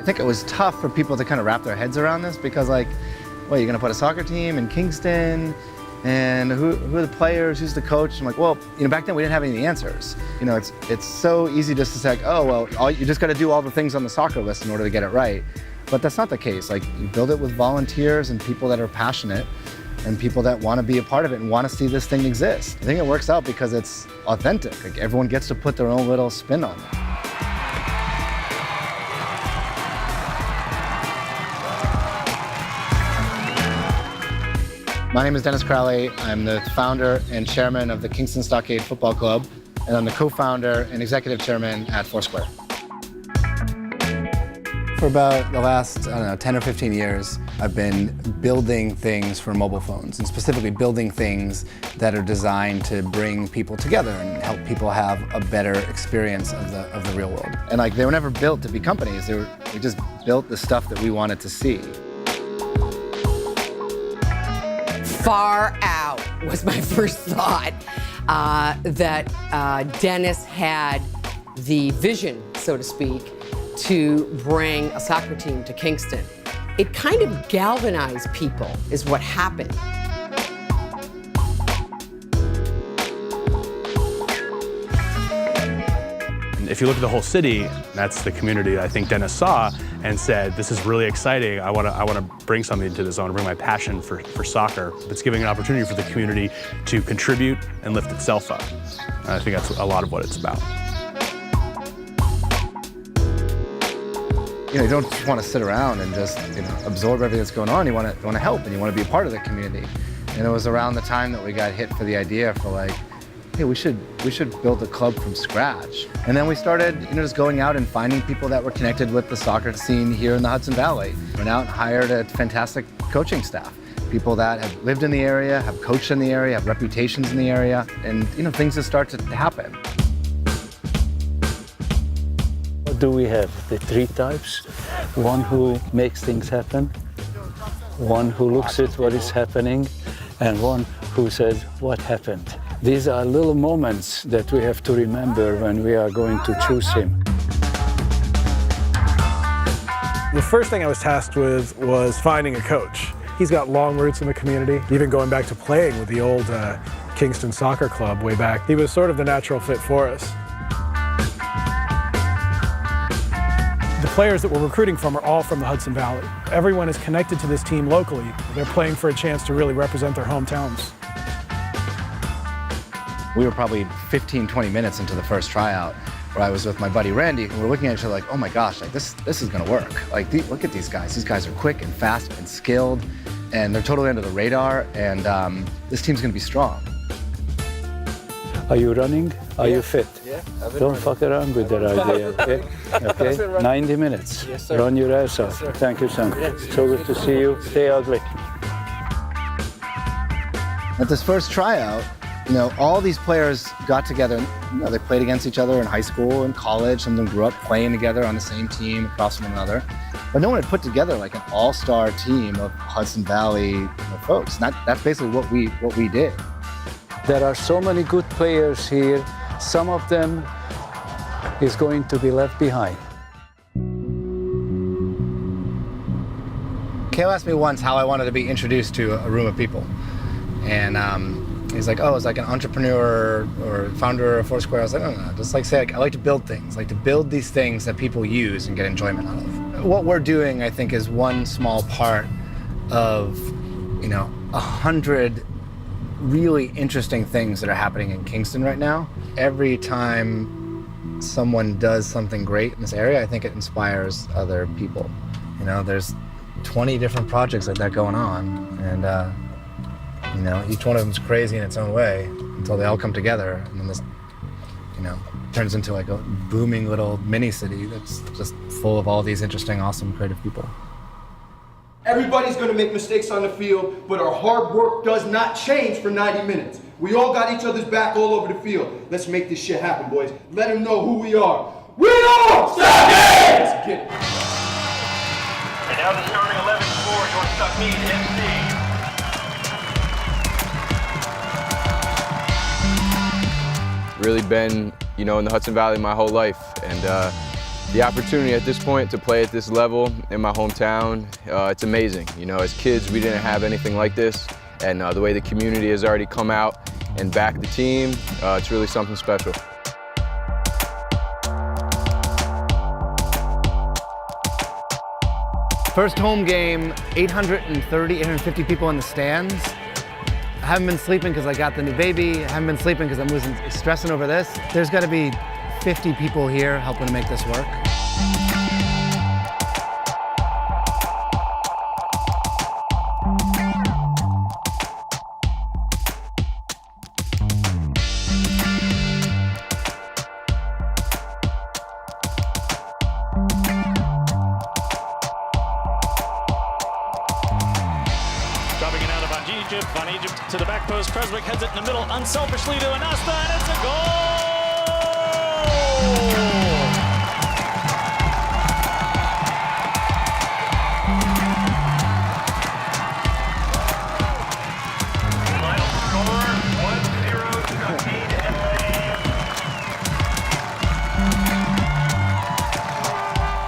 think it was tough for people to kind of wrap their heads around this because like, well, you're gonna put a soccer team in Kingston, and who are the players, who's the coach? I'm like, well, back then we didn't have any answers. It's so easy just to say, like, oh, well, you just gotta do all the things on the soccer list in order to get it right. But that's not the case. Like, you build it with volunteers and people that are passionate and people that wanna be a part of it and wanna see this thing exist. I think it works out because it's authentic. Like, everyone gets to put their own little spin on it. My name is Dennis Crowley. I'm the founder and chairman of the Kingston Stockade Football Club, and I'm the co-founder and executive chairman at Foursquare. For about the last, 10 or 15 years, I've been building things for mobile phones, and specifically building things that are designed to bring people together and help people have a better experience of the real world. And like, they were never built to be companies. They just built the stuff that we wanted to see. Far out was my first thought, that Dennis had the vision, so to speak, to bring a soccer team to Kingston. It kind of galvanized people, is what happened. If you look at the whole city, that's the community that I think Dennis saw and said, this is really exciting. I want to bring something to this. I want to bring my passion for soccer. It's giving an opportunity for the community to contribute and lift itself up. And I think that's a lot of what it's about. You don't just want to sit around and just absorb everything that's going on. You want to help and you want to be a part of the community. And it was around the time that we got hit for the idea for like, hey, we should build a club from scratch. And then we started, just going out and finding people that were connected with the soccer scene here in the Hudson Valley. Went out and hired a fantastic coaching staff. People that have lived in the area, have coached in the area, have reputations in the area, and things just start to happen. What do we have? The three types. One who makes things happen, one who looks at what is happening, and one who says, what happened? These are little moments that we have to remember when we are going to choose him. The first thing I was tasked with was finding a coach. He's got long roots in the community, even going back to playing with the old Kingston Soccer Club way back. He was sort of the natural fit for us. The players that we're recruiting from are all from the Hudson Valley. Everyone is connected to this team locally. They're playing for a chance to really represent their hometowns. We were probably 15, 20 minutes into the first tryout where I was with my buddy Randy, and we're looking at each other like, oh my gosh, like this is gonna work. Like, look at these guys. These guys are quick and fast and skilled, and they're totally under the radar, and this team's gonna be strong. Are you running? Are you fit? Yeah. Don't fuck around with that idea, okay? Okay? 90 minutes. Yes, sir. Run your ass off. Yes, Thank you, son. So good to see you. Stay ugly. At this first tryout, all these players got together. They played against each other in high school and college. Some of them grew up playing together on the same team across from one another. But no one had put together like an all-star team of Hudson Valley folks. And that's basically what we did. There are so many good players here. Some of them is going to be left behind. Kale asked me once how I wanted to be introduced to a room of people. And he's like, oh, it's like an entrepreneur or founder of Foursquare. I was like, no, just like say, I like to build things, like to build these things that people use and get enjoyment out of. What we're doing, I think, is one small part of, 100 really interesting things that are happening in Kingston right now. Every time someone does something great in this area, I think it inspires other people. There's 20 different projects like that going on, and each one of them's crazy in its own way until they all come together, and then this, turns into like a booming little mini city that's just full of all these interesting, awesome, creative people. Everybody's gonna make mistakes on the field, but our hard work does not change for 90 minutes. We all got each other's back all over the field. Let's make this shit happen, boys. Let them know who we are. We are Stockade! Let's get it. And now the starting 11 for your Stockade FC. Really been, in the Hudson Valley my whole life, and The opportunity at this point to play at this level in my hometown, it's amazing. You know, as kids, we didn't have anything like this, and the way the community has already come out and backed the team, it's really something special. First home game, 850 people in the stands. I haven't been sleeping because I got the new baby. I haven't been sleeping because I'm stressing over this. There's got to be 50 people here helping to make this work. Dropping it out of Van Egypt to the back post. Kreswick heads it in the middle, unselfishly to Anasta, and it's a goal! Final score, 1-0 Stuck Mead FC.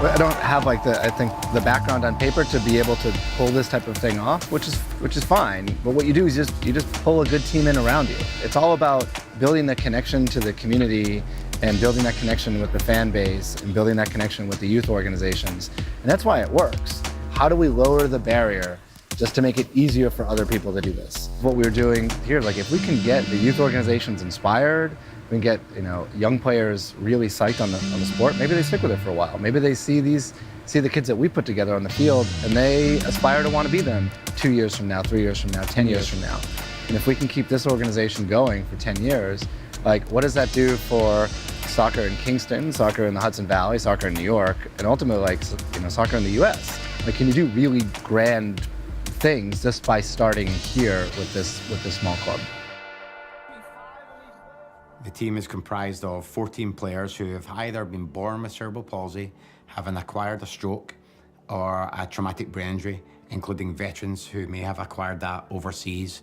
I don't have like the background on paper to be able to pull this type of thing off, which is fine. But what you do is you just pull a good team in around you. It's all about building the connection to the community and building that connection with the fan base and building that connection with the youth organizations. And that's why it works. How do we lower the barrier just to make it easier for other people to do this? What we're doing here, like if we can get the youth organizations inspired, we can get young players really psyched on the sport, maybe they stick with it for a while. Maybe they see the kids that we put together on the field and they aspire to want to be them 2 years from now, 3 years from now, 10 years from now. And if we can keep this organization going for 10 years, like what does that do for soccer in Kingston, soccer in the Hudson Valley, soccer in New York, and ultimately like soccer in the US? Like can you do really grand things just by starting here with this small club? The team is comprised of 14 players who have either been born with cerebral palsy, having acquired a stroke, or a traumatic brain injury, including veterans who may have acquired that overseas.